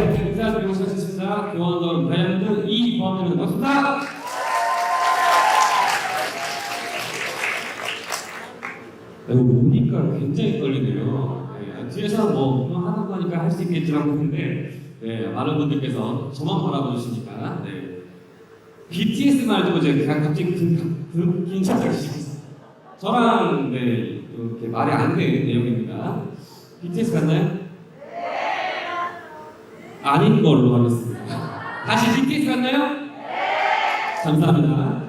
네, 인사드리고 시작했습니다. 교원더룸 다이아몬드 2번으로 반갑습니다. 이거 보니까 굉장히 떨리네요. 네, 뒤에서 뭐 하는 거니까 할 수 있겠지라고 했는데 네, 많은 분들께서 저만 바라보시니까 네. BTS만 알고 제가 갑자기 긴장하기 시작했어요. 저랑 네, 이렇게 말이 안 되는 내용입니다. BTS 같나요? 아닌 걸로 하겠습니다. 다시 BTS 같나요? 감사합니다.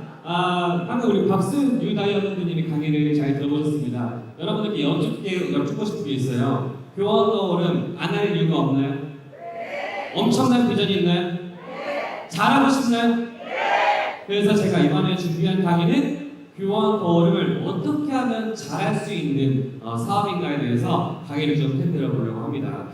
방금 우리 박수 유다이아몬드님이 강의를 잘 들어보셨습니다. 여러분들께 여쭙고 싶은 게 있어요. 교원더룸 안 할 이유가 없나요? 엄청난 비전이 있나요? 잘하고 싶나요? 그래서 제가 이번에 준비한 강의는 교원더룸을 어떻게 하면 잘할 수 있는 사업인가에 대해서 강의를 좀 해드려 보려고 합니다.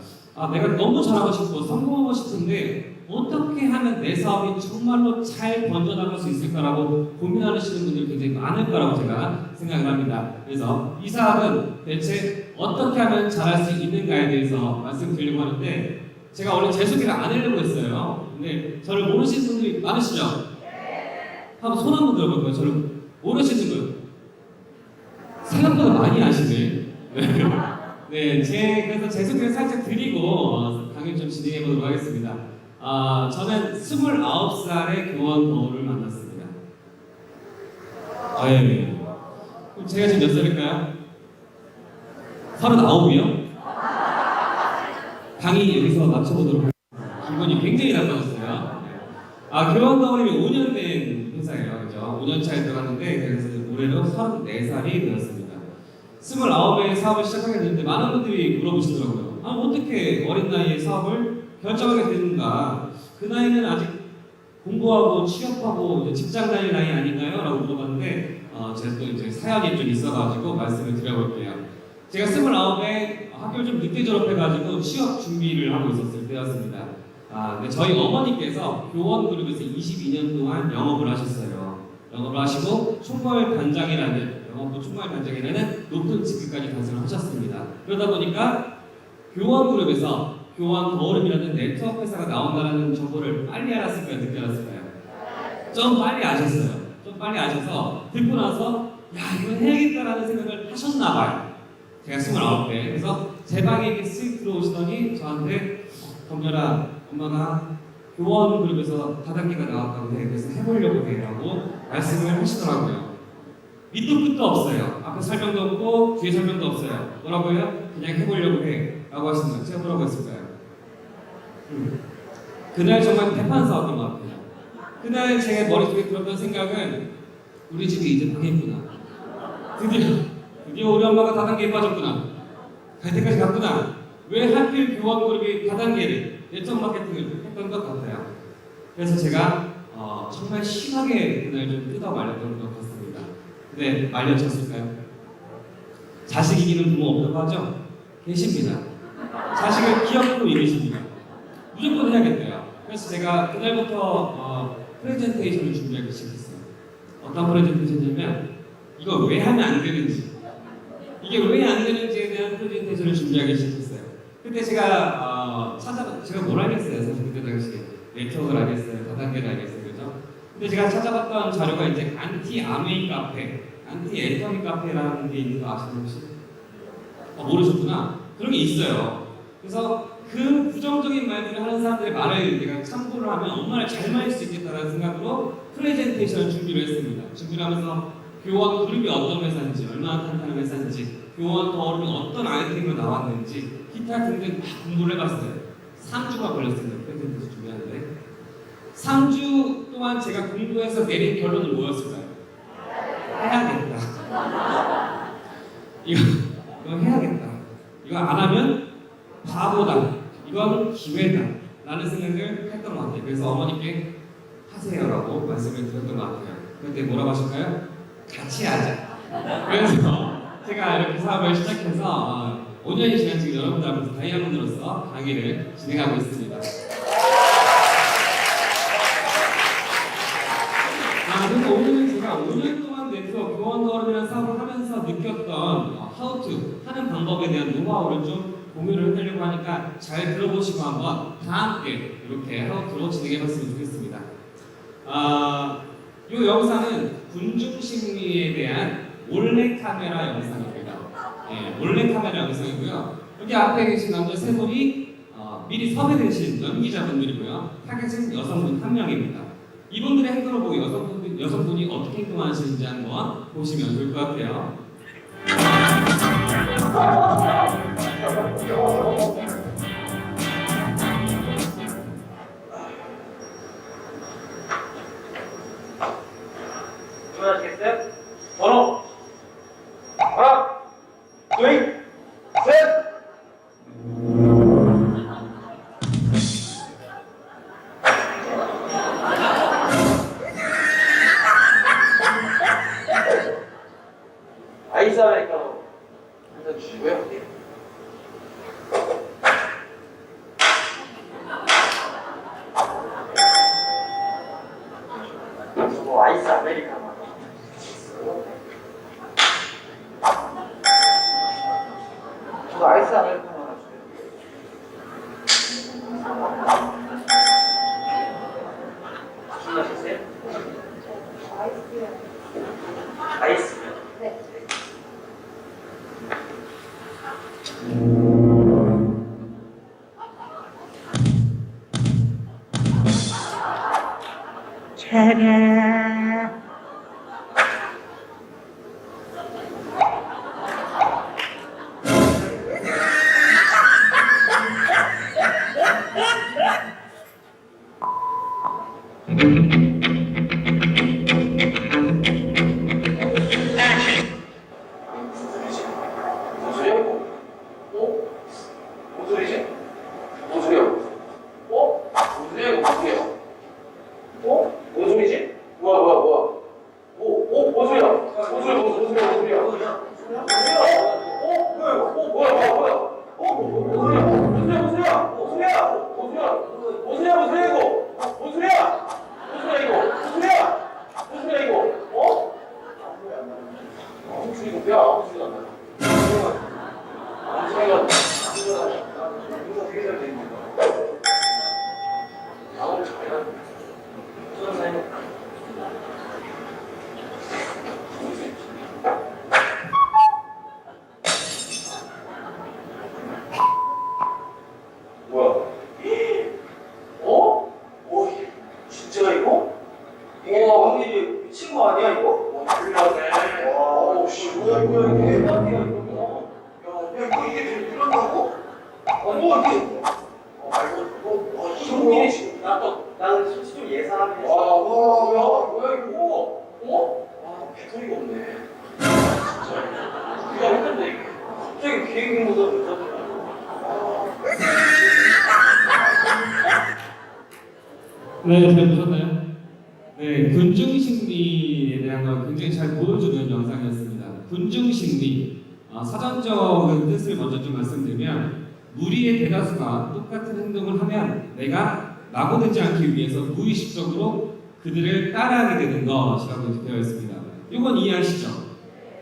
내가 너무 잘하고 싶고 성공하고 싶은데 어떻게 하면 내 사업이 정말로 잘 번져나갈 수 있을까라고 고민하시는 분들이 굉장히 많을 거라고 제가 생각을 합니다. 그래서 이 사업은 대체 어떻게 하면 잘할 수 있는가에 대해서 말씀드리려고 하는데 제가 원래 제 소개를 안 하려고 했어요. 근데 저를 모르시는 분들이 많으시죠? 한번 손 한번 들어볼까요? 저를 모르시는 분? 생각보다 많이 아시네. 네, 그래서 제 소개를 살짝 드리고 강의 좀 진행해 보도록 하겠습니다. 저는 29살의 교원더룸을 만났습니다. 네. 그럼 제가 지금 몇 살일까요? 39이요? 강의 여기서 맞춰보도록 하겠습니다. 기분이 굉장히 나빠졌어요. 교원더룸이 5년 된 회사예요. 그죠? 5년 차에 들어갔는데 그래서 올해로 34살이 되었습니다. 29에 사업을 시작하게 됐는데 많은 분들이 물어보시더라고요. 어떻게 어린 나이에 사업을 결정하게 됐는가? 그 나이는 아직 공부하고 취업하고 직장 다닐 나이 아닌가요? 라고 물어봤는데 제가 또 이제 사연이 좀 있어가지고 말씀을 드려볼게요. 제가 29에 학교를 좀 늦게 졸업해가지고 취업 준비를 하고 있었을 때였습니다. 근데 저희 어머니께서 교원그룹에서 22년 동안 영업을 하셨어요. 영업을 하시고 총괄 단장이라는 영업부 총괄 단장이라는 높은 직급까지 달성을 하셨습니다. 그러다 보니까 교원그룹에서 교원더룸이라는 네트워크 회사가 나온다는 정보를 빨리 알았을까요? 늦게 알았을까요? 좀 빨리 아셨어요. 좀 빨리 아셔서 듣고 나서 이거 해야겠다라는 생각을 하셨나 봐요. 제가 29배. 그래서 제 방에 이렇게 쓱 들어오시더니 저한테 범렬아, 엄마가 교원그룹에서 다단계가 나왔다고 해. 그래서 해보려고 해. 라고 말씀을 하시더라고요. 밑도 끝도 없어요. 앞에 설명도 없고 뒤에 설명도 없어요. 뭐라고요? 그냥 해보려고 해. 라고 하시는 거예요. 제가 뭐라고 했을까요? 그날 정말 대판사였던 것 같아요. 그날 제 머릿속에 들었던 생각은 우리 집이 이제 망했구나. 드디어 우리 엄마가 다단계에 빠졌구나. 갈 때까지 갔구나. 왜 하필 교원그룹이 다단계를 네트워크 마케팅을 했던 것 같아요. 그래서 제가 정말 심하게 그날 좀 뜯어 말렸던 것 같습니다. 근데 말려쳤을까요? 자식 이기는 부모 없다고 하죠? 계십니다. 자식을 기억하고 이기십니다. 무조건 해야겠대요. 그래서 제가 그날부터 프레젠테이션을 준비하기 시작했어요. 어떤 프레젠테이션이냐면 이거 왜 하면 안 되는지, 이게 왜 안 되는지에 대한 프레젠테이션을 준비하기 시작했어요. 그때 제가 제가 뭘 알겠어요. 사실 그때 당시에 네트워크를 알겠어요, 다단계를 알겠어요, 그죠? 근데 제가 찾아봤던 자료가 이제 안티 아메이 카페, 안티 애터미 카페라는 게 있는 거 아시는 혹시? 모르셨구나. 그런 게 있어요. 그래서 그 부정적인 말들을 하는 사람들의 말을 내가 참고를 하면 엄마를 잘 말할 수 있겠다는 생각으로 프레젠테이션을 준비를 했습니다. 준비를 하면서 교원 그룹이 어떤 회사인지, 얼마나 탄탄한 회사인지, 교원더룸이 어떤 아이템으로 나왔는지, 기타 등등 다 공부를 해봤어요. 3주가 걸렸습니다. 프레젠테이션 준비하는데 3주 동안 제가 공부해서 내린 결론은 뭐였을까요? 해야겠다. 이거 해야겠다. 이거 안 하면 바보다. 이건 기회다. 라는 생각을 했던 것 같아요. 그래서 어머니께 하세요라고 말씀을 드렸던 것 같아요. 그때 뭐라고 하실까요? 같이 하자. 그래서 제가 이렇게 사업을 시작해서 5년이 지난 지금 여러분들 앞에서 다이아몬드로서 강의를 진행하고 있습니다. 그래서 오늘은 제가 5년 동안 네트워크 교원더룸이라는 사업을 하면서 느꼈던 how to 하는 방법에 대한 노하우를 좀 공유를 해드리려고 하니까 테니까 잘 들어보시고 한번 다 함께 이렇게 하고 들어 진행해봤으면 좋겠습니다. 이 영상은 군중심리에 대한 몰래카메라 영상입니다. 예, 몰래카메라 영상이고요. 여기 앞에 계신 남자 세 분이 미리 섭외되신 연기자분들이고요. 타겟은 여성분 한 명입니다. 이분들의 행동을 보고 여성분이 어떻게 행동하시는지 한번 보시면 좋을 것 같아요. 주문하시겠어요? 번호 하나, 둘, 셋. 아이스 아메리카노 한 잔 주시고요. 저거 아이스 아메리카노. 저도 아이스 아메리카노 하나 주세요. 주문하셨어요? 아이스요. 네. 나는 솔직히 좀 예상하긴 했어. 뭐야 이거? 배터리가 없네. 진짜. 누가 했는데 이게. 갑자기 계획 모드가 늦어졌다. 네, 잘 보셨나요? 네, 군중심리에 대한 걸 굉장히 잘 보여주는 영상이었습니다. 군중심리, 사전적인 뜻을 먼저 좀 말씀드리면 무리의 대다수가 똑같은 행동을 하면 내가 낙오되지 않기 위해서 무의식적으로 그들을 따라하게 되는 것이라고 되어 있습니다. 이건 이해하시죠?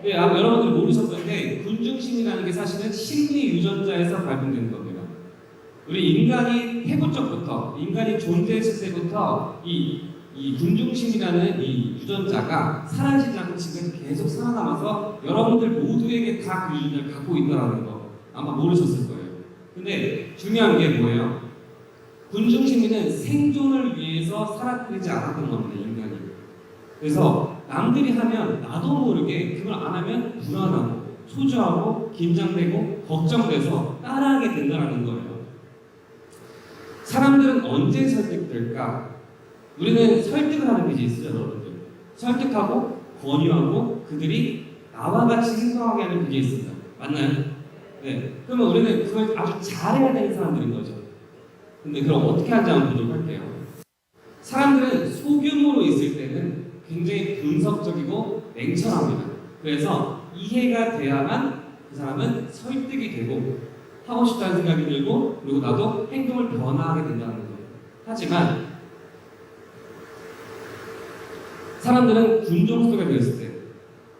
네, 아마 여러분들이 모르셨던데 군중심리라는 게 사실은 심리 유전자에서 발견되는 겁니다. 우리 인간이 태고적부터 인간이 존재했을 때부터 이 군중심이라는 이 유전자가 사라지지 않고 지금까지 계속 살아남아서 여러분들 모두에게 다 그 유전자를 갖고 있다는 거 아마 모르셨을 거예요. 근데 중요한 게 뭐예요? 군중심리는 생존을 위해서 살아들지 않았던 겁니다, 인간이. 그래서 남들이 하면 나도 모르게 그걸 안 하면 불안하고 초조하고 긴장되고 걱정돼서 따라하게 된다는 거예요. 사람들은 언제 설득될까? 우리는 설득을 하는 게 있어요, 여러분들. 설득하고 권유하고 그들이 나와 같이 행동하게 하는 게 있습니다. 맞나요? 네. 그러면 우리는 그걸 아주 잘해야 되는 사람들인 거죠. 근데 그럼 어떻게 하는지 한번 보도록 할게요. 사람들은 소규모로 있을 때는 굉장히 분석적이고 냉철합니다. 그래서 이해가 돼야만 그 사람은 설득이 되고 하고 싶다는 생각이 들고 그리고 나도 행동을 변화하게 된다는 거예요. 하지만 사람들은 군종 속에 들었을 때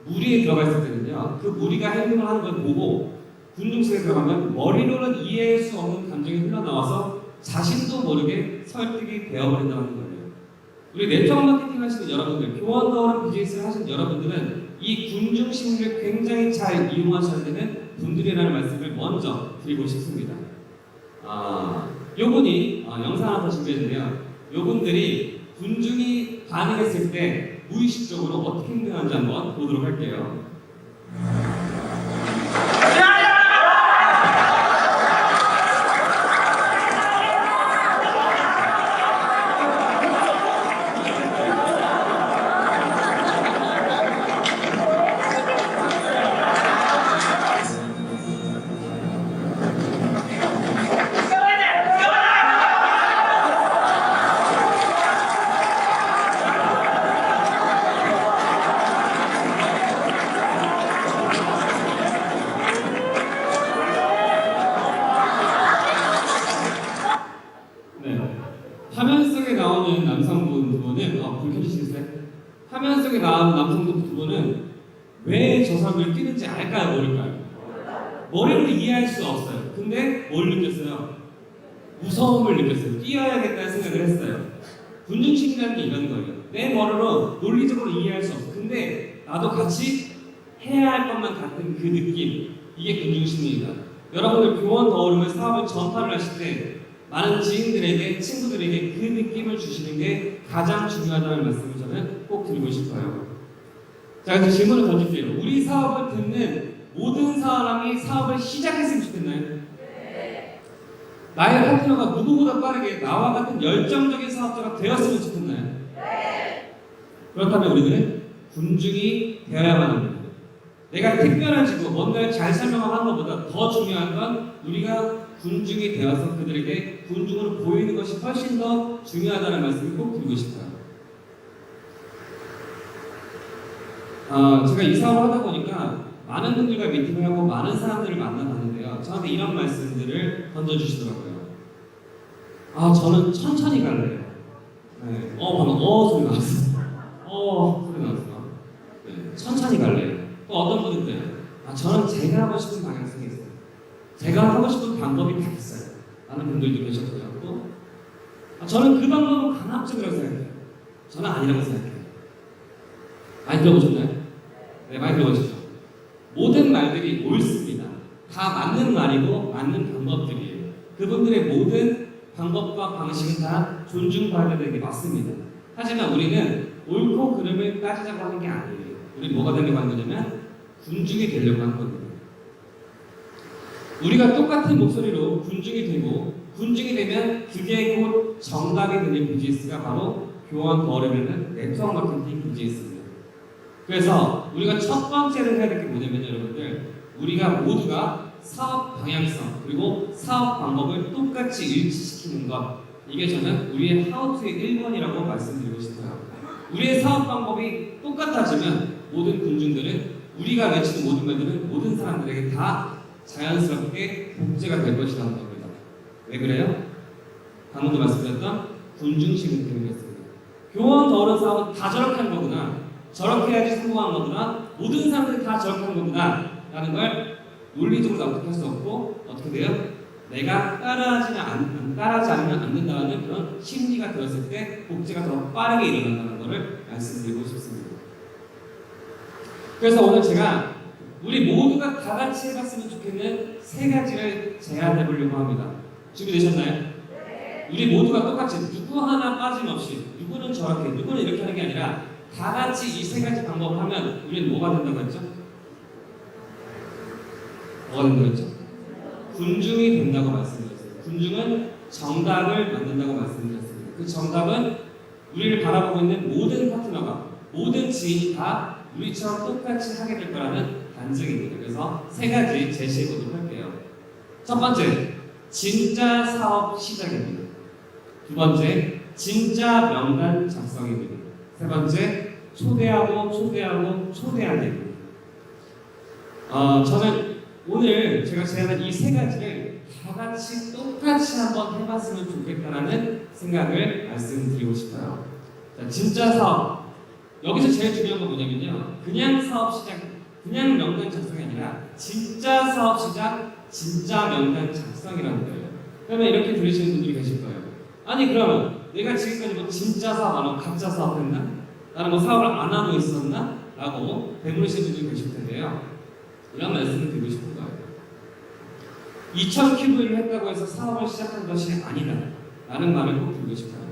무리에 들어가 있을 때는요, 그 무리가 행동을 하는 걸 보고 군중심에 들어가면 머리로는 이해할 수 없는 감정이 흘러나와서 자신도 모르게 설득이 되어버린다는 거예요. 우리 네트워크 마케팅 하시는 여러분들, 교원 더오른 비즈니스를 하시는 여러분들은 이 군중 심리를 굉장히 잘 이용하셔야 되는 분들이라는 말씀을 먼저 드리고 싶습니다. 요분이 영상 하나 더 준비했는데요. 요분들이 군중이 반응했을 때 무의식적으로 어떻게 행동하는지 한번 보도록 할게요. 화면 속에 나오는 남성분 두 분은 불 켜주시겠어요? 화면 속에 나오는 남성분 두 분은 왜 저 사람을 뛰는지 알까요? 모를까요? 머리로 이해할 수 없어요. 근데 뭘 느꼈어요? 무서움을 느꼈어요. 뛰어야겠다는 생각을 했어요. 군중심리라는 게 이런 거예요. 내 머리로 논리적으로 이해할 수 없어. 근데 나도 같이 해야 할 것만 같은 그 느낌, 이게 군중심리입니다. 여러분들 교원 더오름을 사업을 전파를 하실 때 많은 지인들에게, 친구들에게 그 느낌을 주시는 게 가장 중요하다는 말씀을 저는 꼭 드리고 싶어요. 자, 그래서 질문을 던질게요. 우리 사업을 듣는 모든 사람이 사업을 시작했으면 좋겠나요? 네. 나의 파트너가 누구보다 빠르게 나와 같은 열정적인 사업자가 되었으면 좋겠나요? 네. 그렇다면 우리는 군중이 되어야만 합니다. 내가 특별해지고 뭔가를 잘 설명하는 것보다 더 중요한 건 우리가 군중이 되어서 그들에게 군중으로 보이는 것이 훨씬 더 중요하다는 말씀을 꼭 드리고 싶어요. 제가 이 사업을 하다 보니까 많은 분들과 미팅을 하고 많은 사람들을 만나봤는데요. 저한테 이런 말씀들을 던져주시더라고요. 저는 천천히 갈래요. 네. 방금 소리 나왔어. 소리 나왔어. 네. 천천히 갈래요. 또 어떤 분들은 저는 제가 하고 싶은 방향성이 있어요. 제가 하고 싶은 방법이 다 있어요. 라는 분들도 계셨고요. 또 저는 그 방법은 강압적이라고 생각해요. 저는 아니라고 생각해요. 많이 들어보셨나요? 네, 많이 들어보셨죠? 모든 말들이 옳습니다. 다 맞는 말이고 맞는 방법들이에요. 그분들의 모든 방법과 방식은 다 존중받아야 되는 게 맞습니다. 하지만 우리는 옳고 그름을 따지자고 하는 게 아니에요. 우리는 뭐가 되려고 하는 거냐면 군중이 되려고 하는 겁니다. 우리가 똑같은 목소리로 군중이 되고 군중이 되면 그게 곧 정답이 되는 비즈니스가 바로 교원 더오름이라는 네트워크 마케팅 비즈니스입니다. 그래서 우리가 첫 번째로 해야 될 게 뭐냐면 여러분들, 우리가 모두가 사업 방향성 그리고 사업 방법을 똑같이 일치시키는 것, 이게 저는 우리의 하우투의 1번이라고 말씀드리고 싶어요. 우리의 사업 방법이 똑같아지면 모든 군중들은, 우리가 외치는 모든 말들은 모든 사람들에게 다 자연스럽게 복제가 될 것이라는 겁니다. 왜 그래요? 방금도 말씀드렸던 군중심 때문이었습니다. 교원 더오른 사업은 다 저렇게 하는 거구나, 저렇게 해야지 성공하는 거구나, 모든 사람들이 다 저렇게 하는 거구나 라는 걸 논리적으로 납득할 수 없고, 어떻게 돼요? 내가 따라하지 않으면 안 된다는 그런 심리가 들었을 때 복제가 더 빠르게 일어난다는 것을 말씀드리고 싶습니다. 그래서 오늘 제가 우리 모두가 다 같이 해봤으면 좋겠는 3가지를 제안해 보려고 합니다. 준비되셨나요? 네. 우리 모두가 똑같이 누구 하나 빠짐없이, 누구는 저렇게, 누구는 이렇게 하는 게 아니라 다 같이 이 3가지 방법을 하면 우리는 뭐가 된다고 했죠? 뭐가 된다고 했죠? 군중이 된다고 말씀드렸어요. 군중은 정답을 만든다고 말씀드렸습니다. 그 정답은 우리를 바라보고 있는 모든 파트너가, 모든 지인이 다 우리처럼 똑같이 하게 될 거라는 반증입니다. 그래서 3가지 제시해 보도록 할게요. 첫 번째, 진짜 사업 시작입니다. 두 번째, 진짜 명단 작성입니다. 세 번째, 초대하기입니다. 저는 오늘 제가 제안한 이 3가지를 다 같이 똑같이 한번 해봤으면 좋겠다라는 생각을 말씀드리고 싶어요. 자, 진짜 사업. 여기서 제일 중요한 건 뭐냐면요, 그냥 사업 시작 그냥 명단 작성이 아니라 진짜 사업 시작, 진짜 명단 작성이라는 거예요. 그러면 이렇게 들으시는 분들이 계실 거예요. 아니 그러면 내가 지금까지 뭐 진짜 사업 안 하고 가짜 사업 했나? 나는 뭐 사업을 안 하고 있었나? 라고 되물으시는 분들이 계실 텐데요. 이런 말씀을 드리고 싶은 거예요. 2000큐브를 했다고 해서 사업을 시작한 것이 아니다 라는 말을 꼭 드리고 싶어요.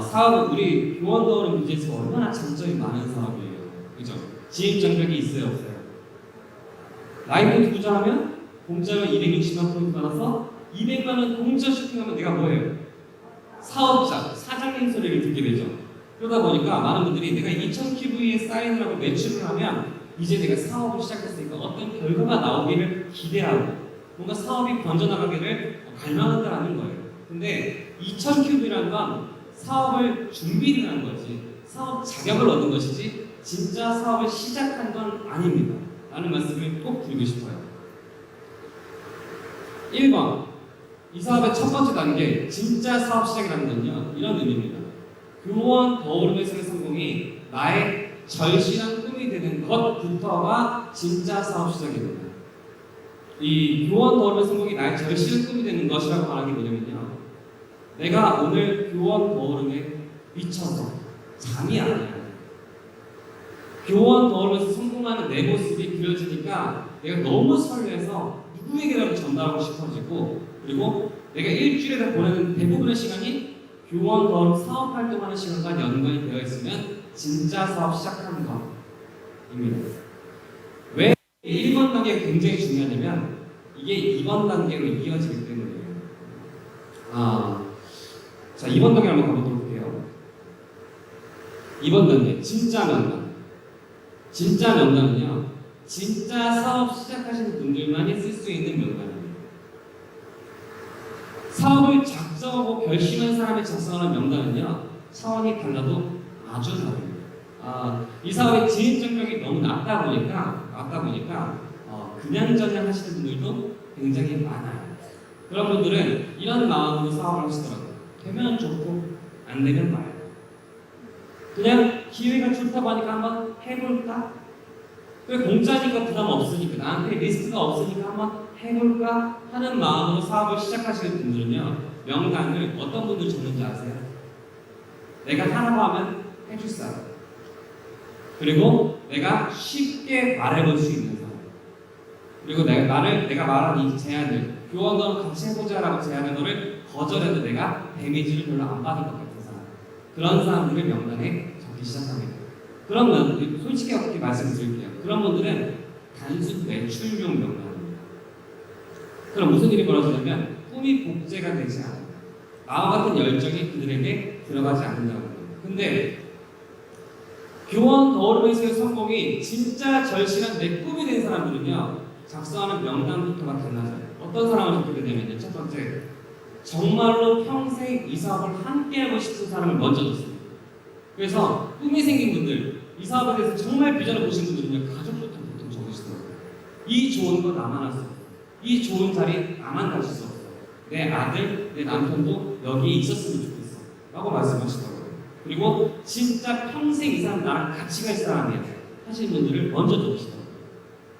사업은 우리 교원더오름 뮤지에서 얼마나 장점이 많은 사업이에요. 그죠? 진입 장벽이 있어요, 없어요? 라이브 투자하면 공짜로 260만 포인트 받아서 200만 원 공짜 쇼핑하면 내가 뭐예요? 사업자, 사장님 소리를 듣게 되죠. 그러다 보니까 많은 분들이 내가 2000큐브에 사인을 하고 매출을 하면 이제 내가 사업을 시작했으니까 어떤 결과가 나오기를 기대하고 뭔가 사업이 번져나가기를 갈망한다는 거예요. 근데 2000큐브라는 건 사업을 준비를 한 거지 사업 자격을 얻은 것이지 진짜 사업을 시작한 건 아닙니다 라는 말씀을 꼭 드리고 싶어요. 1번 이 사업의 첫 번째 단계 진짜 사업 시작이라는 건요 이런 의미입니다. 교원 더오름에서의 성공이 나의 절실한 꿈이 되는 것부터가 진짜 사업 시작입니다. 이 교원 더오름의 성공이 나의 절실한 꿈이 되는 것이라고 말하는 게 뭐냐면요, 내가 오늘 교원 더오름에 미쳐서 잠이 안 와요. 교원 더오름에서 성공하는 내 모습이 그려지니까 내가 너무 설레서 누구에게라도 전달하고 싶어지고, 그리고 내가 일주일에 보내는 대부분의 시간이 교원 더오름 사업 활동하는 시간과 연관이 되어 있으면 진짜 사업 시작하는 것입니다. 왜 1번 단계가 굉장히 중요하냐면 이게 2번 단계로 이어지기 때문이에요. 자, 2번 단계 한번 가보도록 할게요. 2번 단계, 진짜 명단. 진짜 명단은요, 진짜 사업 시작하시는 분들만이 쓸 수 있는 명단입니다. 사업을 작성하고 결심한 사람이 작성하는 명단은요, 차원이 달라도 아주 다릅니다. 이 사업의 진입 장벽이 너무 낮다 보니까 그냥저냥 하시는 분들도 굉장히 많아요. 그런 분들은 이런 마음으로 사업을 하시더라고요. 되면 좋고 안 되면 말고 그냥 기회가 좋다고 하니까 한번 해볼까? 왜 공짜니까 부담 없으니까 나한테 리스크가 없으니까 한번 해볼까 하는 마음으로 사업을 시작하시는 분들은요, 명단을 어떤 분들 적는지 아세요? 내가 하라고 하면 해줄 사람, 그리고 내가 쉽게 말해볼 수 있는 사람, 그리고 내가 말한 이 제안을 교원도 같이 해보자라고 제안한 거를 거절해도 내가 데미지를 별로 안 받을 것 같은 사람, 그런 사람들을 명단에 적기 시작합니다. 그러면 솔직히 어떻게 말씀드릴게요. 그런 분들은 단순 매출용 명단입니다. 그럼 무슨 일이 벌어지냐면 꿈이 복제가 되지 않아요. 마음 같은 열정이 그들에게 들어가지 않는다고 합니다. 근데 교원 더오름에서의 성공이 진짜 절실한 내 꿈이 된 사람들은요, 작성하는 명단부터가 달라져요. 어떤 사람을 적게 되냐면요, 첫 번째, 정말로 평생 이 사업을 함께하고 싶은 사람을 먼저 줬습니다. 그래서 꿈이 생긴 분들, 이 사업에 대해서 정말 비전을 보신 분들은요, 가족부터 보통 적으시더라고요. 이 좋은 거 나만 할 수 없어. 이 좋은 자리 나만 가질 수 없어. 내 아들, 내 남편도 여기에 있었으면 좋겠어 라고 말씀하시더라고요. 그리고 진짜 평생 이 사람 나랑 같이 갈 사람이야 하시는 분들을 먼저 적으시더라고요.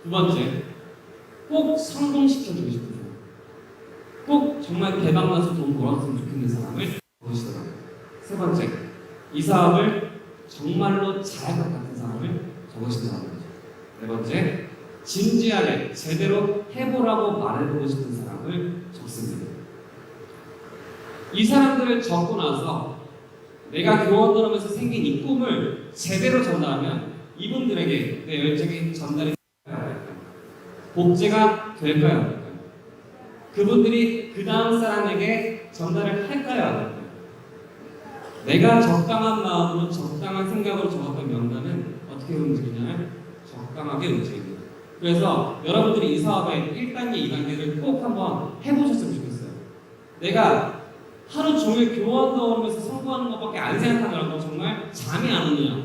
두 번째, 꼭 성공시켜주고 싶은 사람, 꼭 정말 대박나서 돈 벌었으면 좋겠는 사람을 적으시더라고요. 세 번째, 이 사업을 정말로 잘할 것 같은 사람을 적으신다는 거죠. 네 번째, 진지하게 제대로 해보라고 말해보고 싶은 사람을 적습니다. 이 사람들을 적고 나서 내가 교원더오름에서 생긴 이 꿈을 제대로 전달하면 이분들에게 내 열정이 전달이 될까요? 복제가 될까요? 그분들이 그 다음 사람에게 전달을 할까요? 안 할까요? 내가 적당한 마음으로 적당한 생각으로 적었던 명단은 어떻게 움직이냐면 적당하게 움직입니다. 그래서 여러분들이 이 사업의 1단계, 2단계를 꼭 한번 해보셨으면 좋겠어요. 내가 하루 종일 교원더오름에서 성공하는 것밖에 안 생각하더라도 정말 잠이 안 오느냐,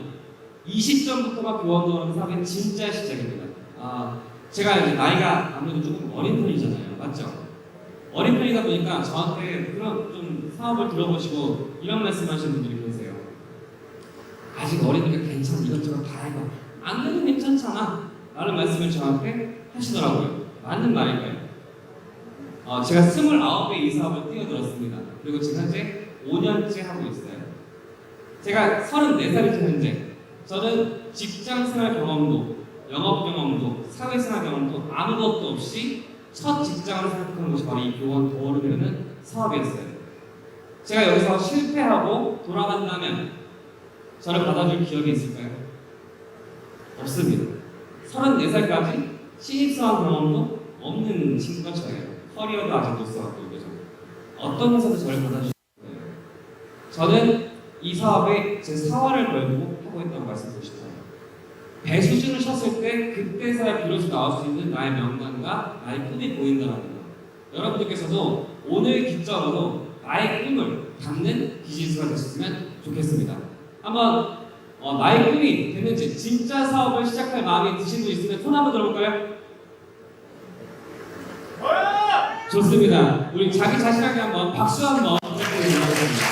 이 시점부터가 교원더오름 사업의 진짜 시작입니다. 제가 이제 나이가 아무래도 조금 어린 편이잖아요, 맞죠? 어린 편이다 보니까 저한테 그런 좀 사업을 들어보시고 이런 말씀하시는 분들이 계세요. 아직 어리니까 괜찮아, 이것저것 다 해봐. 안 되면 괜찮잖아. 라는 말씀을 저한테 하시더라고요. 맞는 말인가요? 제가 29에 이 사업을 뛰어들었습니다. 그리고 지금 현재 5년째 하고 있어요. 제가 34살이죠 현재. 저는 직장생활 경험도, 영업 경험도, 사회생활 경험도 아무것도 없이 첫 직장을 생각하는 것이 바로 이 교원 도어룸이라는 사업이었어요. 제가 여기서 실패하고 돌아간다면 저를 받아줄 기억이 있을까요? 없습니다. 34살까지 신입사원 경험도 없는 친구가 저예요. 커리어도 아직 못 써왔고 그죠? 어떤 회사도 저를 받아주실 거예요. 저는 이 사업에 제 사활을 걸고 하고 있다고 말씀드리고 싶어요. 배수진을 쳤을 때 그때서야 비로소 나올 수 있는 나의 명단과 나의 꿈이 보인다는 거. 여러분들께서도 오늘 기점으로 나의 꿈을 담는 비즈니스가 되셨으면 좋겠습니다. 한번 나의 꿈이 됐는지 진짜 사업을 시작할 마음이 드신 분 있으면 손 한번 들어볼까요? 좋습니다. 우리 자기 자신에게 한번 박수 한번 부탁드리도록 하겠습니다.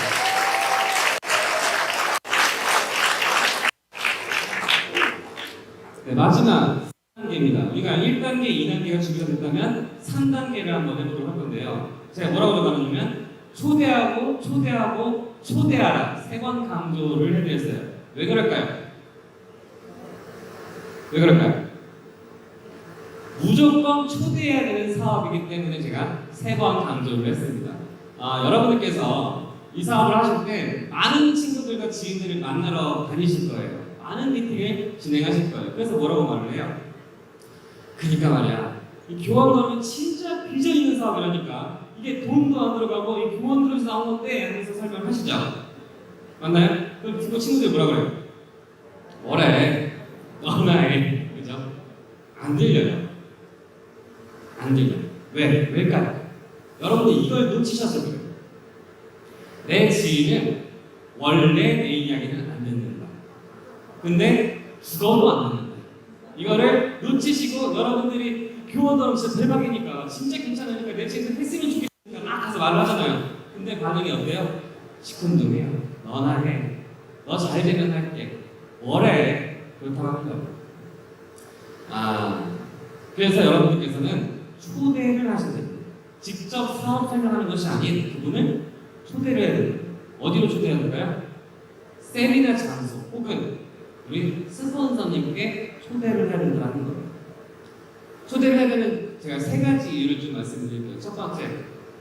네, 마지막 3단계입니다. 우리가 1단계, 2단계가 준비가 됐다면 3단계를 한번 해보도록 할 건데요. 제가 뭐라고 적어놨냐면 초대하고 초대하고 초대하라 3번 강조를 해드렸어요. 왜 그럴까요? 왜 그럴까요? 무조건 초대해야 되는 사업이기 때문에 제가 3번 강조를 했습니다. 여러분들께서 이 사업을 하실 때 많은 친구들과 지인들을 만나러 다니실 거예요. 많은 미팅을 진행하실 거예요. 그래서 뭐라고 말을 해요? 그니까 말이야. 이 교원들은 진짜 비전 있는 사업이라니까. 이게 돈도 안 들어가고 이 교원들에서 나온 건데 하면서 설명하시죠. 맞나요? 그럼 친구들이 뭐라 그래요? 뭐래? 너나 해. 그죠? 안 들려요. 안 들려. 왜? 왜일까요? 여러분들 이걸 놓치셔서 그래요. 내 지인은 원래 내 이야기는 안 듣는다. 근데 죽어도 안 듣는다. 이거를 놓치시고 여러분들이 교원도 진짜 대박이니까 진짜 괜찮으니까 내 지인은 했으면 좋겠으니까 막 가서 말을 하잖아요. 근데 반응이 어때요? 시큰둥해요. 너나 해. 너 잘 되면 할게. 뭐래? 그렇다고 합니다. 그래서 여러분들께서는 초대를 하셔야 됩니다. 직접 사업 설명하는 것이 아닌 그분을 초대를 해야 됩니다. 어디로 초대해야 될까요? 세미나 장소 혹은 우리 스폰서님께 초대를 해야 된다는 거예요. 초대를 해야 되는 제가 3가지 이유를 좀 말씀드릴게요. 첫 번째,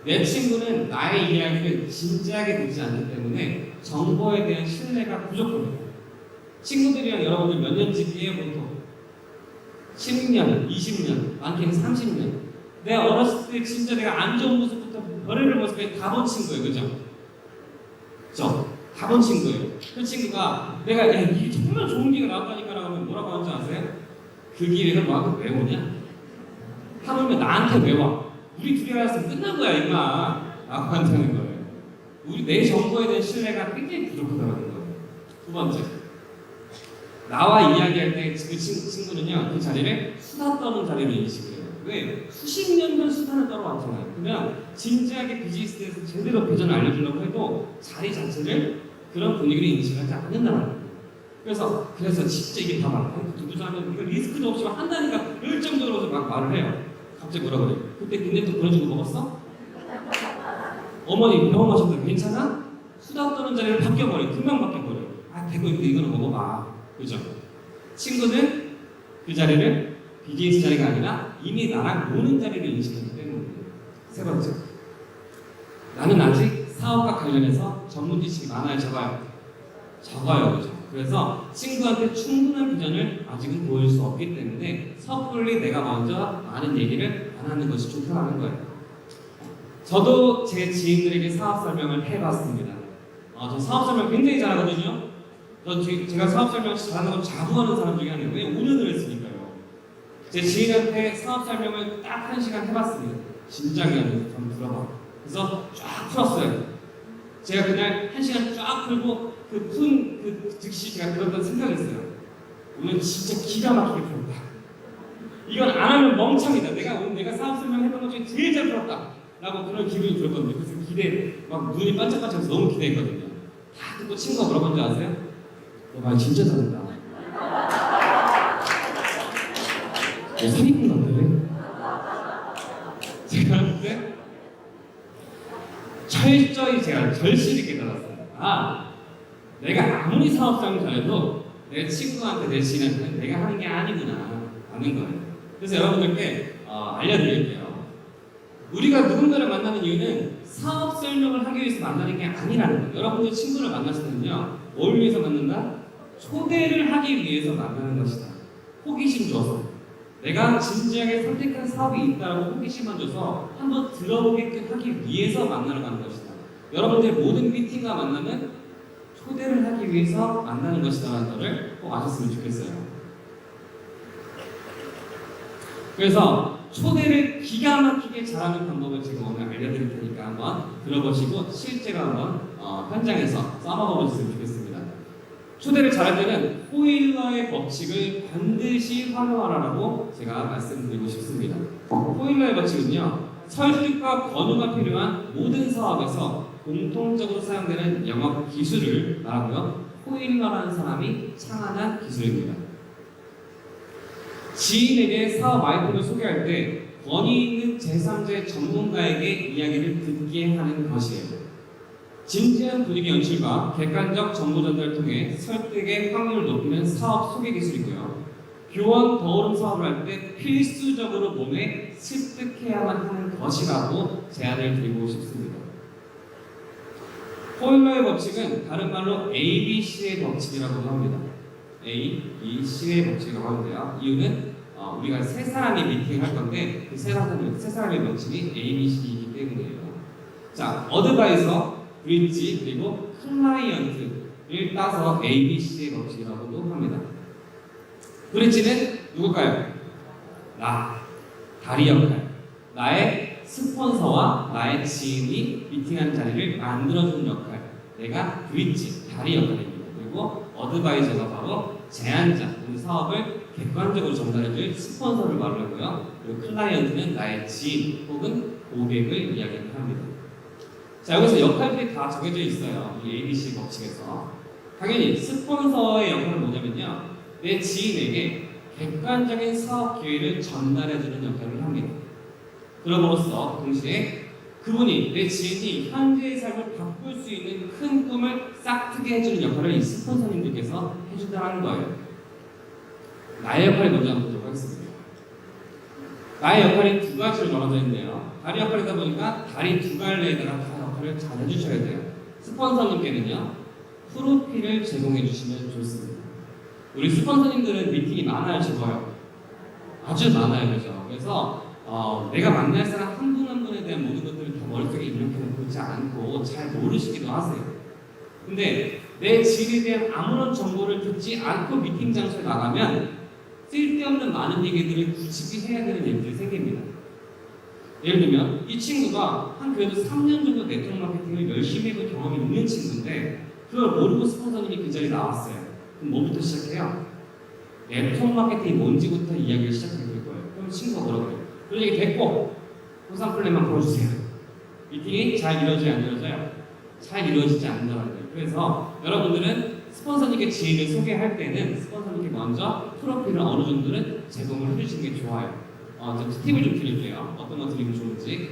내 친구는 나의 이야기를 진지하게 듣지 않기 때문에 정보에 대한 신뢰가 부족합니다. 친구들이랑 여러분들 몇 년 지기예요 보통? 10년, 20년, 많게는 30년. 내가 어렸을 때 진짜 내가 안 좋은 모습부터 별의별 모습까지 다 본 친구예요. 그죠? 다 본 친구예요. 그 친구가 내가 야 이게 정말 좋은 기회가 나왔다니까 라고 하면 뭐라고 하는지 아세요? 그 기회가 너한테 왜 오냐? 하물며 나한테 왜 와? 우리 둘이 알았으면 끝난 거야 임마 라고 한다는 거예요. 내 정보에 대한 신뢰가 굉장히 부족하다는 거예요. 두 번째, 나와 이야기할 때 그 친구는요 그 자리를 수다 떠는 자리로 인식해요. 왜? 수십 년간 수다를 떨어왔잖아요. 그러면 진지하게 비즈니스에서 제대로 비전을 알려주려고 해도 자리 자체를 그런 분위기를 인식하지 않는다는 거예요. 그래서 진짜 이게 다 말해요. 누구죠 하면 이거 리스크도 없이 한다니까 열정적으로 막 말을 해요. 갑자기 뭐라 그래요? 그때 빈대떡 보내주고 먹었어? 어머니 병원 가셨는데 괜찮아? 수다 떠는 자리를 바뀌어버려요. 금방 바뀌어버려요. 대고 이거는 먹어봐. 그죠? 친구는 그 자리를 비즈니스 자리가 아니라 이미 나랑 노는 자리를 인식하기 때문에. 세 번째, 나는 아직 사업과 관련해서 전문 지식이 많아요, 적어요? 그죠? 그래서 친구한테 충분한 비전을 아직은 보일 수 없기 때문에 섣불리 내가 먼저 많은 얘기를 안 하는 것이 좋다는 거예요. 저도 제 지인들에게 사업 설명을 해봤습니다. 저 사업 설명 굉장히 잘하거든요. 제가 사업 설명 잘하는 건 자부하는 사람 중에 하나예요. 왜 5년을 했으니까요. 제 지인한테 사업 설명을 딱 1시간 해봤습니다. 진작에 좀 들어봐. 그래서 쫙 풀었어요. 제가 그날 1시간 쫙 풀고 즉시 제가 들었던 생각이었어요. 오늘 진짜 기가 막히게 풀었다. 이건 안 하면 멍청이다. 내가 사업 설명했던 것 중에 제일 잘 풀었다. 라고 그런 기분이 들었거든요. 그래서 막 눈이 반짝반짝해서 너무 기대했거든요. 다 듣고 친구가 뭐라고 하는지 아세요? 너 말 진짜 잘한다. 사기꾼 같은데? 제가 그때 철저히 제가 절실히 깨달았어요. 아, 내가 아무리 사업장을 잘해도 내 친구한테 내 지인한테 내가 하는 게 아니구나 하는 거예요. 그래서 여러분들께 알려드릴게요. 우리가 누군가를 만나는 이유는 사업 설명을 하기 위해서 만나는 게 아니라는 거예요. 여러분들 친구를 만났을 때는요, 뭘 위해서 만난다? 초대를 하기 위해서 만나는 것이다. 호기심 줘서 내가 진지하게 선택한 사업이 있다고 호기심만 줘서 한번 들어보게끔 하기 위해서 만나러 가는 것이다. 여러분들 모든 미팅과 만남은 초대를 하기 위해서 만나는 것이다라는 것을 꼭 아셨으면 좋겠어요. 그래서 초대를 기가 막히게 잘하는 방법을 제가 오늘 알려드릴 테니까 한번 들어보시고 실제로 한번 현장에서 써먹어보셨으면 좋겠습니다. 초대를 잘할 때는 호일러의 법칙을 반드시 활용하라고 제가 말씀드리고 싶습니다. 호일러의 법칙은요, 설득과 권유가 필요한 모든 사업에서 공통적으로 사용되는 영업 기술을 말하고요, 호일러라는 사람이 창안한 기술입니다. 지인에게 사업 아이템을 소개할 때 권위 있는 제3자 전문가에게 이야기를 듣게 하는 것이에요. 진지한 분위기 연출과 객관적 정보 전달을 통해 설득의 확률을 높이는 사업 소개 기술이고요. 교원 더오름 사업을 할 때 필수적으로 몸에 습득해야만 하는 것이라고 제안을 드리고 싶습니다. 호일러의 법칙은 다른 말로 ABC의 법칙이라고 합니다. A, B, C의 법칙이라고 하는데요. 이유는 우리가 세 사람이 미팅을 할 건데 그 세 사람의 법칙이 A, B, C이기 때문이에요. 자, 어드바이서, 브릿지, 그리고 클라이언트를 따서 A, B, C의 법칙이라고도 합니다. 브릿지는 누굴까요? 다리 역할. 나의 스폰서와 나의 지인이 미팅한 자리를 만들어주는 역할. 내가 브릿지, 다리 역할입니다. 그리고 어드바이저가 바로 제안자, 사업을 객관적으로 전달해줄 스폰서를 말하고요. 그리고 클라이언트는 나의 지인 혹은 고객을 이야기합니다. 자, 여기서 역할들이 다 정해져 있어요. 이 ABC 법칙에서. 당연히 스폰서의 역할은 뭐냐면요, 내 지인에게 객관적인 사업 기회를 전달해주는 역할을 합니다. 그럼으로써 동시에 그분이, 내 지인이 현재의 삶을 바꿀 수 있는 큰 꿈을 싹트게 해주는 역할을 이 스폰서님들께서 해준다는 거예요. 나의 역할이 먼저 한번 보도록 하겠습니다. 나의 역할이 두 가지로 나눠져 있네요. 다리 역할이다 보니까 다리 두 갈래에다가 다 역할을 잘 해주셔야 돼요. 스폰서님께는요, 프로필을 제공해 주시면 좋습니다. 우리 스폰서님들은 미팅이 많아요, 적어요? 아주 많아요, 그죠? 그래서 내가 만날 사람 한 분 한 분에 대한 모든 것들을 다 머릿속에 입력해놓고 보지 않고 잘 모르시기도 하세요. 근데 내 지인에 대한 아무런 정보를 듣지 않고 미팅 장소에 나가면 쓸데없는 많은 얘기들을 굳이 해야 되는 일들이 생깁니다. 예를 들면 이 친구가 한 그래도 3년 정도 네트워크 마케팅을 열심히 해본 경험이 있는 친구인데 그걸 모르고 스폰서님이 그 자리에 나왔어요. 그럼 뭐부터 시작해요? 네트워크 마케팅이 뭔지부터 이야기를 시작하게 될 거예요. 그럼 친구가 뭐라고 해요? 그런 얘기 됐고 보상 플랜만 풀어주세요. 미팅이 잘 이루어져요, 안 이루어져요? 잘 이루어지지 않는다는 거예요. 그래서 여러분들은 스폰서님께 지인을 소개할 때는 스폰서님께 먼저 프로필을 어느 정도는 제공을 해주시는 게 좋아요. 팁을 좀 드릴게요. 어떤 거 드리면 좋은지.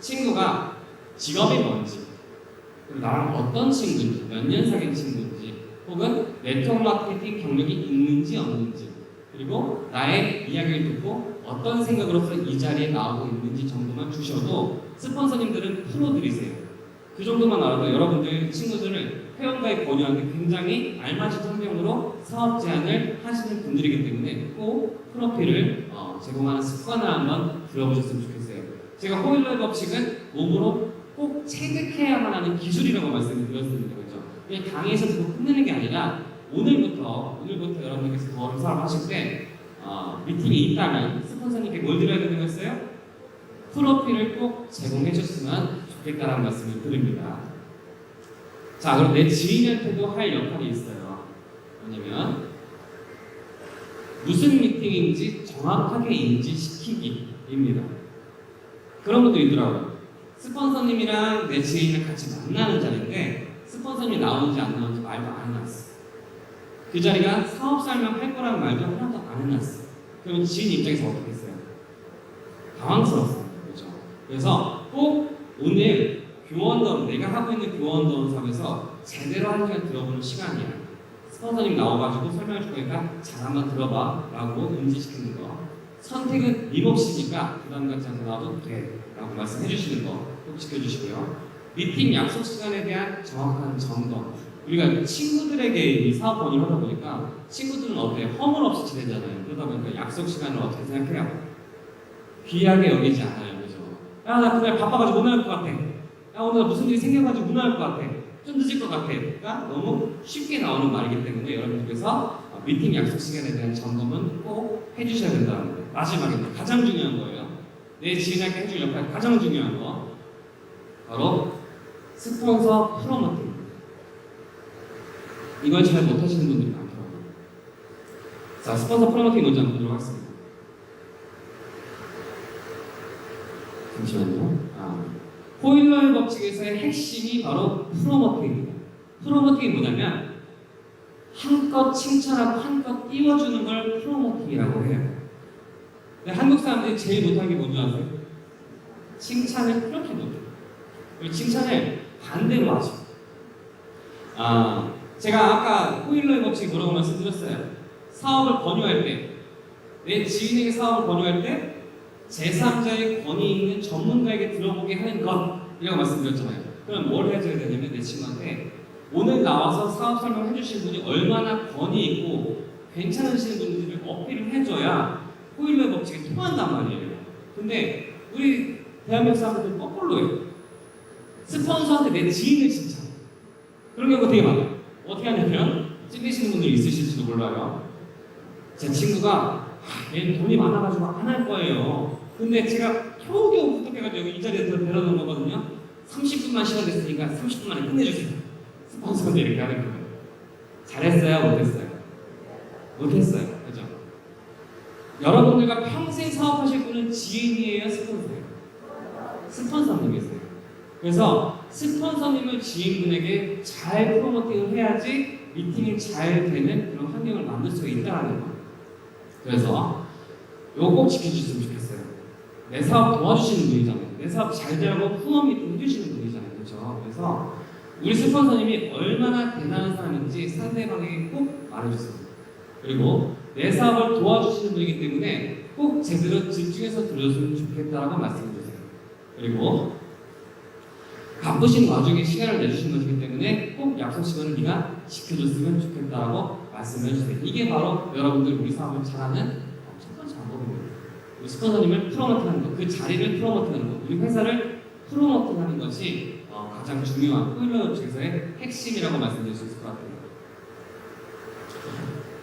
친구가 직업이 뭔지, 그리고 나랑 어떤 친구인지, 몇 년 사귄 친구인지, 혹은 네트워크 마케팅 경력이 있는지 없는지, 그리고 나의 이야기를 듣고 어떤 생각으로서 이 자리에 나오고 있는지 정도만 주셔도 스폰서님들은 프로들이세요. 그 정도만 알아도 여러분들 친구들을 회원가에 권유하는 굉장히 알맞은 환경으로 사업 제안을 하시는 분들이기 때문에 꼭 프로필을 제공하는 습관을 한번 들어보셨으면 좋겠어요. 제가 호일러의 법칙은 몸으로 꼭 체득해야만 하는 기술이라고 말씀을 드렸습니다. 그렇죠? 그냥 강의에서 듣고 끝내는 게 아니라 오늘부터 여러분께서 더러운 사업 하실 때 미팅이 있다면 스폰서님께 뭘 드려야 되는 거였어요? 프로필을 꼭 제공해 줬으면 좋겠다는 말씀을 드립니다. 자, 그럼 내 지인한테도 할 역할이 있어요. 뭐냐면 무슨 미팅인지 정확하게 인지시키기입니다. 그런 것도 있더라고요. 스폰서님이랑 내 지인을 같이 만나는 자리인데 스폰서님이 나오는지 안 나오는지 말도 안 해놨어. 그 자리가 사업 설명할 거라는 말도 하나도 안 해놨어. 그러면 지인 입장에서 어떻게 했어요? 당황스럽습니다. 그렇죠? 그래서 꼭 오늘 교원던 내가 하고 있는 교원던 수업에서 제대로 한 시간 들어보는 시간이야. 스폰서님 나와가지고 설명해 줄 거니까 잘 한번 들어봐 라고 인지시키는 거. 선택은 네 몫이니까 부담 갖지 않고 나와도 돼 라고 말씀해 주시는 거 꼭 지켜주시고요. 미팅 약속 시간에 대한 정확한 점검. 우리가 친구들에게 이 사업 건의를 하다 보니까 친구들은 어때요? 허물없이 지내잖아요. 그러다 보니까 약속 시간을 어떻게 생각해요? 귀하게 여기지 않아요. 그죠? 야, 나 그날 바빠가지고 못 나올 것 같아. 야, 오늘 무슨 일이 생겨가지고 못 나올 것 같아. 좀 늦을 것 같아. 그러니까 너무 쉽게 나오는 말이기 때문에 여러분들께서 미팅 약속 시간에 대한 점검은 꼭 해주셔야 된다는 거예요. 마지막입니다. 가장 중요한 거예요. 내 지인에게 해줄 역할 가장 중요한 거 바로 스폰서 프로모팅. 이걸 잘 못하시는 분들이 많더라고요. 자, 스폰서 프로모팅 먼저 한번 보도록 하겠습니다. 잠시만요. 호일러의 법칙에서의 핵심이 바로 프로모팅입니다. 프로모팅이 뭐냐면 한껏 칭찬하고 한껏 띄워주는 걸 프로모팅이라고 해요. 근데 한국 사람들이 제일 못하는 게 뭔지 아세요? 칭찬을 그렇게 못해요. 그리고 칭찬을 반대로 하죠. 제가 아까 호일러의 법칙이 뭐라고 말씀드렸어요. 사업을 권유할 때, 내 지인에게 사업을 권유할 때 제3자의 권위 있는 전문가에게 들어보게 하는 것이라고 말씀드렸잖아요. 그럼 뭘 해줘야 되냐면 내 친구한테 오늘 나와서 사업 설명해 주신 분이 얼마나 권위 있고 괜찮으신 분들을 어필을 해줘야 호일러의 법칙이 통한단 말이에요. 근데 우리 대한민국 사람들은 거꾸로예요. 스폰서한테 내 지인을 칭찬. 그런 경우가 되게 많아요. 어떻게 하냐면 찔리시는 분들이 있으실지도 몰라요. 제 친구가 얘는 돈이 많아가지고 안 할 거예요. 근데 제가 겨우겨우 부탁해가지고 여기 이 자리에 데려다 놓은 거거든요. 30분만 시간 됐으니까 30분 만에 끝내주세요. 스폰서한테 이렇게 하는 거예요. 잘했어요? 못했어요? 못했어요. 그죠? 여러분들과 평생 사업하실 분은 지인이에요? 스폰서예요? 스폰서님이세요. 그래서 스폰서님을 지인분에게 잘 프로모팅을 해야지 미팅이 잘 되는 그런 환경을 만들 수가 있다는 거예요. 그래서 이거 꼭 지켜주셨으면 좋겠어요. 내 사업 도와주시는 분이잖아요. 내 사업 잘 되라고 후원 미팅 해주시는 분이잖아요. 그렇죠? 그래서 우리 스폰서님이 얼마나 대단한 사람인지 상대방에게 꼭 말해주세요. 그리고 내 사업을 도와주시는 분이기 때문에 꼭 제대로 집중해서 들어줬으면 좋겠다라고 말씀해주세요. 그리고 바쁘신 와중에 시간을 내주신 것이기 때문에 꼭 약속 시간을 네가 지켜줬으면 좋겠다라고 말씀해주세요. 이게 바로 여러분들 우리 사업을 잘하는 첫 번째 방법입니다. 우리 스폰서님을 프로모팅하는 것, 그 자리를 프로모팅하는 것, 우리 회사를 프로모팅하는 것이 가장 중요한 호일러 법칙에서의 핵심이라고 말씀드릴 수 있을 것 같아요.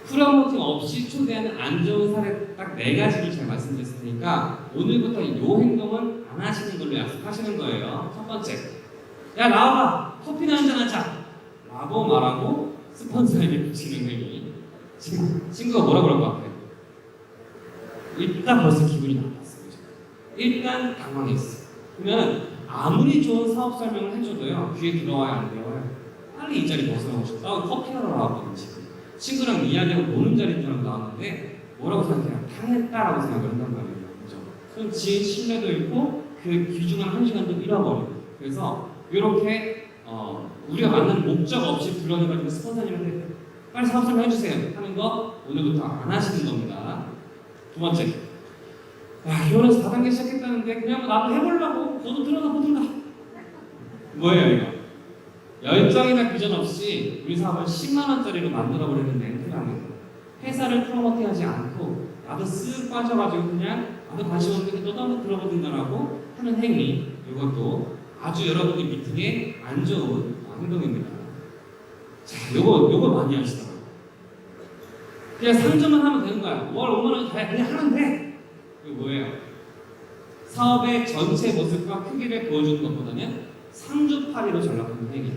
프로모팅 없이 초대하는 안 좋은 사례 딱 4가지를 잘 말씀드렸으니까 오늘부터 이 행동은 안 하시는 걸로 약속하시는 거예요. 첫 번째, 야 나와봐 커피나 한잔 하자 라고 말하고 스폰서에게 붙이는 행위. 친구가 뭐라 그럴 것 같아요? 일단 벌써 기분이 나빴어요. 일단 당황했어. 그러면 아무리 좋은 사업 설명을 해줘도요 귀에 들어와야 안 들어와요? 빨리 이 자리 벗어나고 싶다. 커피하러 나왔거든요. 친구랑 이야기하고 노는 자리인 줄 알고 나왔는데 뭐라고 생각해요? 당했다라고 생각을 한단 말이에요. 그죠? 그럼 지인 신뢰도 잃고 그 귀중한 1시간도 잃어버리고. 그래서 이렇게 우리가 만난 목적 없이 불러내가지고 스폰서님한테 빨리 사업 설명 해주세요 하는 거 오늘부터 안 하시는 겁니다. 두 번째, 결혼해서 4단계 시작했다는데 그냥 나도 해보려고 너도 들어가 보든가. 뭐예요 이거? 열정이나 비전 없이 우리 사업을 10만원짜리로 만들어버리는 멘트라는 회사를 프로모팅하지 않고 나도 쓱 빠져가지고 그냥 나도 관심 없는데 너도 한번 들어보든가라고 하는 행위. 이것도 아주 여러분의 미팅에 안 좋은 행동입니다. 자, 요거 많이 하시더라고요. 그냥 상주만 하면 되는 거야. 월 5만원 다 그냥 하면 돼. 이거 뭐예요? 사업의 전체 모습과 크기를 보여주는 것보다는 상주파리로 전락하는 행위.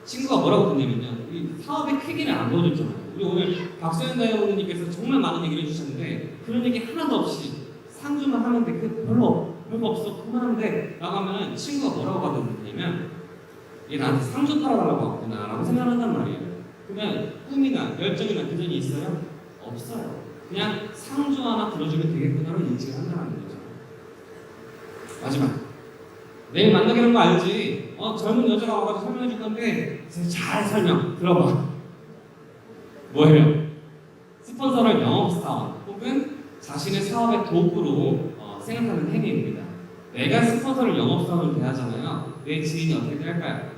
친구가 뭐라고 듣냐면요. 이 사업의 크기를 안 보여줬잖아요. 우리 오늘 박소연 대원님께서 정말 많은 얘기를 해주셨는데 그런 얘기 하나도 없이 상주만 하면 돼. 별로 없어. 그만하면 돼. 라고 하면 친구가 뭐라고 받아들이냐면 얘 나한테 상주 팔아달라고 왔구나 라고 생각을 한단 말이에요. 그러면 꿈이나 열정이나 비전이 있어요? 없어요. 그냥 상주 하나 들어주면 되겠구나로 인식을 한다는 거죠. 마지막. 내일 만나기로 거 알지? 젊은 여자가 와가지고 설명해 줄 건데 잘 설명 들어봐. 뭐예요? 스폰서를 영업사원 혹은 자신의 사업의 도구로 생각하는 행위입니다. 내가 스폰서를 영업사원으로 대하잖아요. 내 지인이 어떻게 할까요?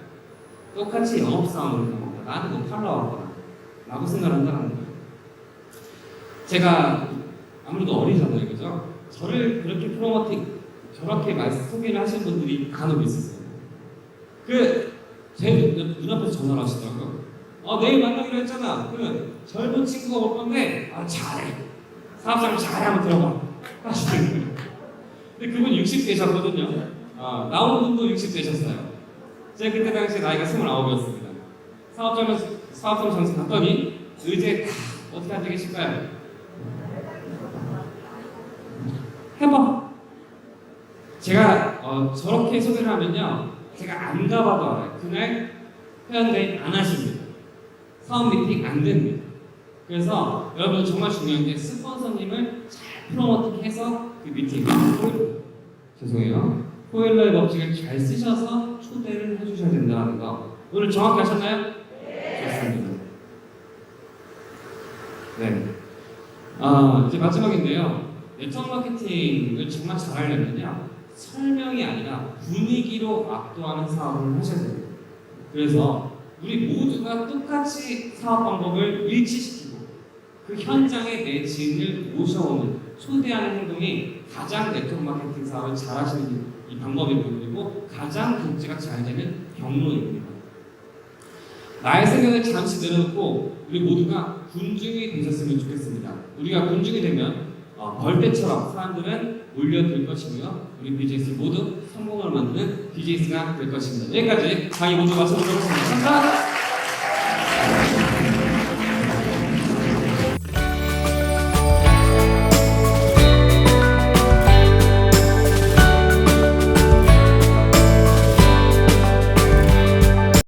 똑같이 영업사원으로 대합니다. 나한테 뭐 팔러 왔거나 라고 생각한다는 거예요. 제가 아무래도 어리잖아요, 그죠? 저를 그렇게 저렇게 소개를 하신 분들이 간혹 있었어요. 제 눈앞에서 전화를 하시더라고요. 내일 만나기로 했잖아. 젊은 친구가 올 건데, 잘해. 사업장 잘해. 한번 들어봐. 하시는 거예요. 근데 그분 60대셨거든요. 나오는 분도 60대셨어요. 제가 그때 당시에 나이가 29이었습니다. 사업장 전세 갔더니, 의제 어떻게 안 되겠을까요? 해봐. 제가 저렇게 소개를 하면요, 제가 안 가봐도 알아요. 그날 회원들이 안 하십니다. 사업 미팅 안 됩니다. 그래서 여러분 정말 중요한 게 스폰서님을 잘 프로모팅해서 그 미팅 포일러의 법칙을 잘 쓰셔서 초대를 해주셔야 된다는 거. 오늘 정확히 하셨나요? 네. 좋습니다. 네. 이제 마지막인데요. 네트워크 마케팅을 정말 잘하려면요, 설명이 아니라 분위기로 압도하는 사업을 하셔야 됩니다. 그래서 우리 모두가 똑같이 사업 방법을 일치시키고 그 현장에 내 지인을 모셔오는 초대하는 행동이 가장 네트워크 마케팅 사업을 잘하시는 이 방법인 부분이고 가장 복지가 잘 되는 경로입니다. 나의 생각을 잠시 내려놓고 우리 모두가 군중이 되셨으면 좋겠습니다. 우리가 군중이 되면 벌떼처럼 사람들은 몰려들 것이고요. 우리 BJS 모두 성공을 만드는 BJS가 될 것입니다. 여기까지 강의 모두 마쳐보도록 하겠습니다.